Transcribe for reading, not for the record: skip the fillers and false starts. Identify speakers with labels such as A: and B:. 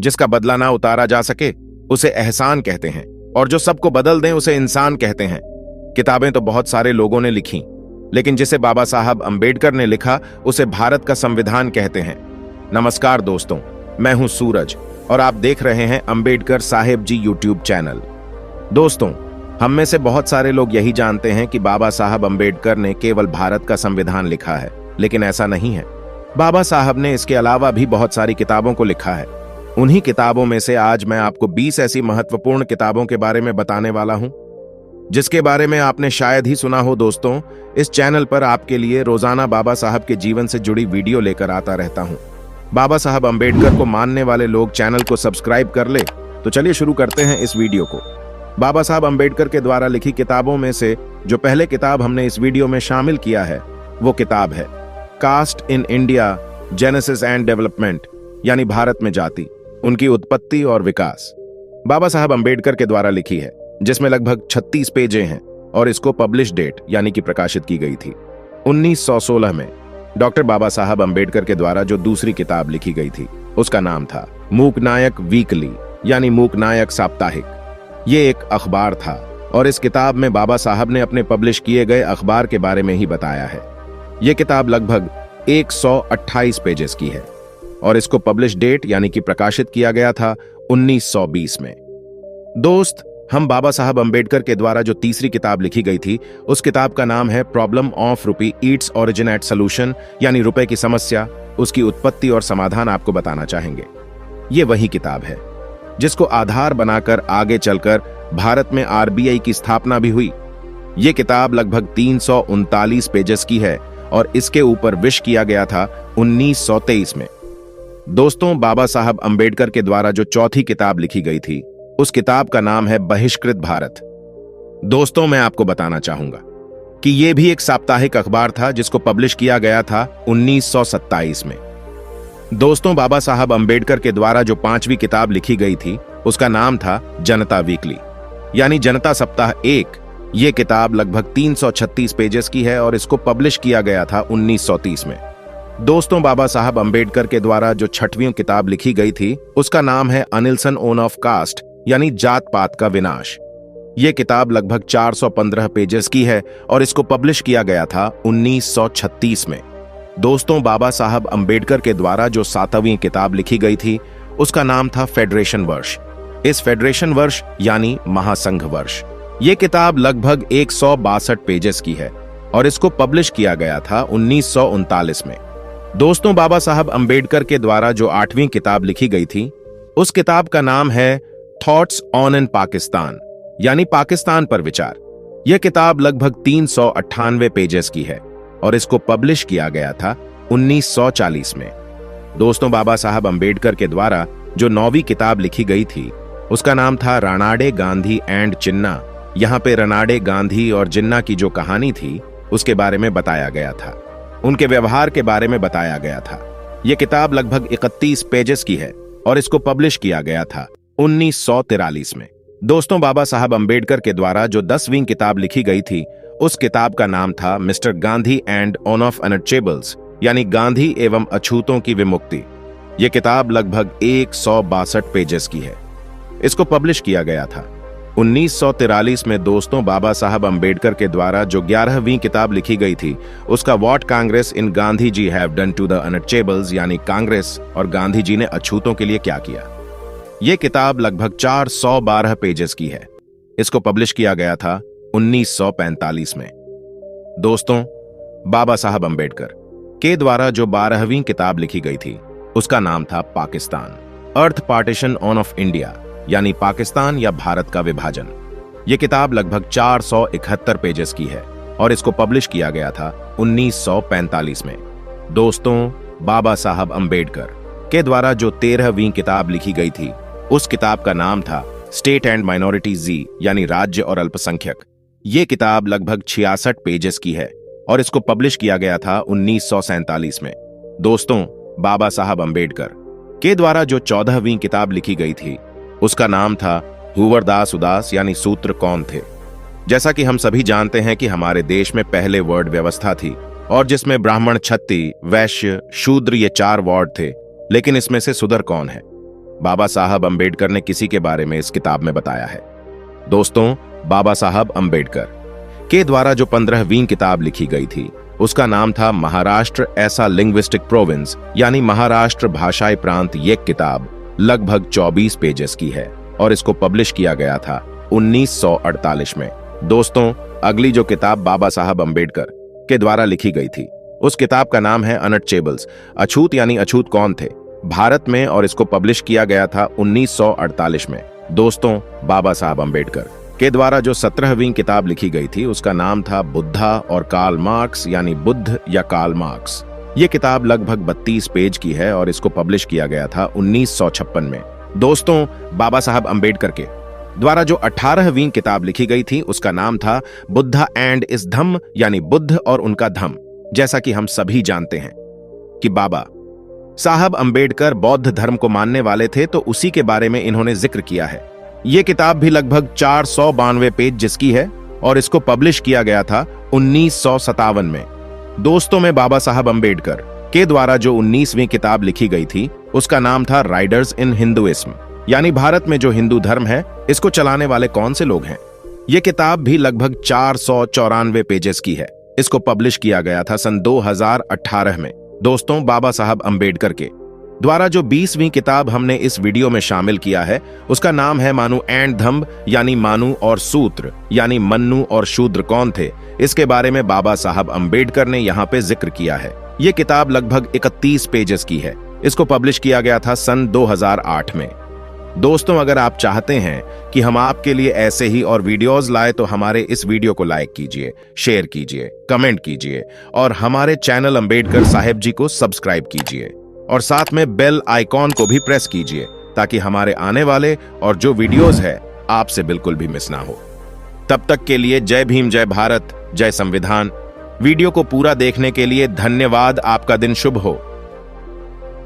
A: जिसका बदला ना उतारा जा सके उसे एहसान कहते हैं, और जो सबको बदल दें उसे इंसान कहते हैं। किताबें तो बहुत सारे लोगों ने लिखी, लेकिन जिसे बाबा साहब अंबेडकर ने लिखा उसे भारत का संविधान कहते हैं। नमस्कार दोस्तों, मैं हूं सूरज और आप देख रहे हैं अंबेडकर साहेब जी यूट्यूब चैनल। दोस्तों, हम में से बहुत सारे लोग यही जानते हैं कि बाबा साहब अंबेडकर ने केवल भारत का संविधान लिखा है, लेकिन ऐसा नहीं है। बाबा साहब ने इसके अलावा भी बहुत सारी किताबों को लिखा है। उन्हीं किताबों में से आज मैं आपको 20 ऐसी महत्वपूर्ण किताबों के बारे में बताने वाला हूं, जिसके बारे में आपने शायद ही सुना हो। दोस्तों, इस चैनल पर आपके लिए रोजाना बाबा साहब के जीवन से जुड़ी वीडियो लेकर आता रहता हूं। बाबा साहब अंबेडकर को मानने वाले लोग चैनल को सब्सक्राइब कर ले। तो चलिए शुरू करते हैं इस वीडियो को। बाबा साहब अंबेडकर के द्वारा लिखी किताबों में से जो पहले किताब हमने इस वीडियो में शामिल किया है वो किताब है caste in India, genesis and development, यानी भारत में जाति, उनकी उत्पत्ति और विकास। बाबा साहब अंबेडकर के द्वारा लिखी है, जिसमें लगभग 36 पेजें हैं और इसको पब्लिश डेट यानी कि प्रकाशित की गई थी 1916 में। डॉक्टर बाबा साहब अंबेडकर के द्वारा जो दूसरी किताब लिखी गई थी उसका नाम था मूकनायक वीकली, यानी मूकनायक साप्ताहिक। ये एक अखबार था और इस किताब में बाबा साहब ने अपने पब्लिश किए गए अखबार के बारे में ही बताया है। ये किताब लगभग 128 पेजेस की है और इसको पब्लिश डेट यानी कि प्रकाशित किया गया था 1920 में। दोस्त, हम बाबा साहब अंबेडकर के द्वारा जो तीसरी किताब लिखी गई थी उस किताब का नाम है problem of rupee, its origin at solution, यानी रुपए की समस्या, उसकी उत्पत्ति और समाधान आपको बताना चाहेंगे। ये वही किताब है जिसको आधार बनाकर आगे चलकर भारत में आरबीआई की स्थापना भी हुई। ये किताब लगभग 339 पेजेस की है और इसके ऊपर विश किया गया था 1923 में। दोस्तों, बाबा साहब अंबेडकर के द्वारा जो चौथी किताब लिखी गई थी उस किताब का नाम है बहिष्कृत भारत। दोस्तों, मैं आपको बताना चाहूंगा कि यह भी एक साप्ताहिक अखबार था जिसको पब्लिश किया गया था 1927 में। दोस्तों, बाबा साहब अंबेडकर के द्वारा जो पांचवी किताब लिखी गई थी उसका नाम था जनता वीकली, यानी जनता सप्ताह 1। यह किताब लगभग 336 पेजेस की है और इसको पब्लिश किया गया था 1930 में। दोस्तों, बाबा साहब अंबेडकर के द्वारा जो छठवीं किताब लिखी गई थी उसका नाम है अनिल्सन ओन ऑफ कास्ट, यानी जात पात का विनाश। यह किताब लगभग 415 पेजेस की है और इसको पब्लिश किया गया था 1936 में। दोस्तों, बाबा साहब अंबेडकर के द्वारा जो 7वीं किताब लिखी गई थी उसका नाम था फेडरेशन वर्ष। इस फेडरेशन वर्ष यानी महासंघ वर्ष। यह किताब लगभग 162 पेजेस की है और इसको पब्लिश किया गया था 1939 में। दोस्तों, बाबा साहब अंबेडकर के द्वारा जो 8वीं किताब लिखी गई थी उस किताब का नाम है थॉट्स ऑन इन पाकिस्तान, यानी पाकिस्तान पर विचार। यह किताब लगभग 398 पेजेस की है और इसको पब्लिश किया गया था 1940 में। दोस्तों, बाबा साहब अंबेडकर के द्वारा जो 9वीं किताब लिखी गई थी उसका नाम था रानाडे, गांधी एंड जिन्ना। यहाँ पे रानाडे, गांधी और जिन्ना की जो कहानी थी उसके बारे में बताया गया था, उनके व्यवहार के बारे में बताया गया था। यह किताब लगभग 31 पेजेस की है और इसको पब्लिश किया गया था 1943 में। दोस्तों, बाबा साहब अंबेडकर के द्वारा जो 10वीं किताब लिखी गई थी उस किताब का नाम था mister Gandhi and on off untouchables, यानी गांधी एवं अछूतों की विमुक्ति। यह किताब लगभग 162 पेजेस की है। इसको पब्लिश किया गया था 1943 में। दोस्तों, बाबा साहब अंबेडकर के द्वारा जो 11वीं किताब लिखी गई थी उसका what Congress in Gandhi ji have done to the untouchables, यानी कांग्रेस और गांधी जी ने अछूतों के लिए क्या किया। यह किताब लगभग 412 पेजेस की है। इसको पब्लिश किया गया था 1945 में। दोस्तों, बाबा साहब अंबेडकर के द्वारा जो 12वीं किताब लिखी गई थी उसका नाम था पाकिस्तान, अर्थ पार्टीशन ऑन ऑफ इंडिया, यानी पाकिस्तान या भारत का विभाजन। यह किताब लगभग 471 पेजेस की है और इसको पब्लिश किया गया था 1945 में। दोस्तों, बाबा साहब अंबेडकर के द्वारा जो 13वीं किताब लिखी गई थी उस किताब का नाम था स्टेट एंड माइनॉरिटी जी, यानी राज्य और अल्पसंख्यक। यह किताब लगभग 66 पेजेस की है और इसको पब्लिश किया गया था 1947 में। दोस्तों, बाबा साहब अंबेडकर के द्वारा जो 14वीं किताब लिखी गई थी उसका नाम था हुवर दास उदास, यानी सूत्र कौन थे। जैसा कि हम सभी जानते हैं कि हमारे देश में पहले वर्ड व्यवस्था थी और जिसमें ब्राह्मण, क्षत्रिय, वैश्य, शूद्र ये 4 वार्ड थे, लेकिन इसमें से सुधर कौन है। बाबा साहब अंबेडकर ने किसी के बारे में इस किताब में बताया है। दोस्तों, बाबा साहब अंबेडकर के द्वारा जो 15वीं किताब लिखी गई थी उसका नाम था महाराष्ट्र ऐसा लिंग्विस्टिक प्रोविंस, यानी महाराष्ट्र भाषाई प्रांत। ये किताब लगभग 24 पेजेस की है और इसको पब्लिश किया गया था 1948 में। दोस्तों, अगली जो किताब बाबा साहब अंबेडकर के द्वारा लिखी गई थी उस किताब का नाम है अनटचेबल्स, अछूत यानी अछूत कौन थे भारत में, और इसको पब्लिश किया गया था 1948 में। दोस्तों, बाबा साहब अंबेडकर के द्वारा जो 17वीं किताब लिखी गई थी उसका नाम था बुद्धा और कार्ल मार्क्स, यानी बुद्ध या कार्ल मार्क्स। ये किताब लगभग 32 पेज की है और इसको पब्लिश किया गया था 1956 में। दोस्तों, बाबा साहब अंबेडकर के द्वारा जो 18वीं किताब लिखी गई थी उसका नाम था बुद्धा एंड इस धम्म, यानी बुद्ध और उनका धम्म। जैसा कि हम सभी जानते हैं कि बाबा साहब अंबेडकर बौद्ध धर्म को मानने वाले थे, तो उसी के बारे में इन्होंने जिक्र किया है। यह किताब भी लगभग 492 पेज जिसकी है और इसको पब्लिश किया गया था 1957 में। दोस्तों, में बाबा साहब अंबेडकर के द्वारा जो 19वीं किताब लिखी गई थी उसका नाम था राइडर्स इन हिंदुइज्म, यानी भारत में जो हिंदू धर्म है इसको चलाने वाले कौन से लोग हैं। यह किताब भी लगभग 494 पेजेस की है। इसको पब्लिश किया गया था सन 2018 में। दोस्तों, बाबा साहब अंबेडकर के द्वारा जो 20वीं किताब हमने इस वीडियो में शामिल किया है उसका नाम है मानु एंड धम्म, यानी मानु और सूत्र, यानी मन्नु और शूद्र कौन थे। इसके बारे में बाबा साहब अंबेडकर ने यहाँ पे जिक्र किया है। यह किताब लगभग 31 पेजेस की है। इसको पब्लिश किया गया था सन 2008 में। दोस्तों, अगर आप चाहते हैं कि हम आपके लिए ऐसे ही और वीडियोस लाए तो हमारे इस वीडियो को लाइक कीजिए, शेयर कीजिए, कमेंट कीजिए और हमारे चैनल अंबेडकर साहिब जी को सब्सक्राइब कीजिए और साथ में बेल आइकॉन को भी प्रेस कीजिए ताकि हमारे आने वाले और जो वीडियोस है आपसे बिल्कुल भी मिस ना हो। तब तक के लिए जय भीम, जय भारत, जय संविधान। वीडियो को पूरा देखने के लिए धन्यवाद। आपका दिन शुभ हो।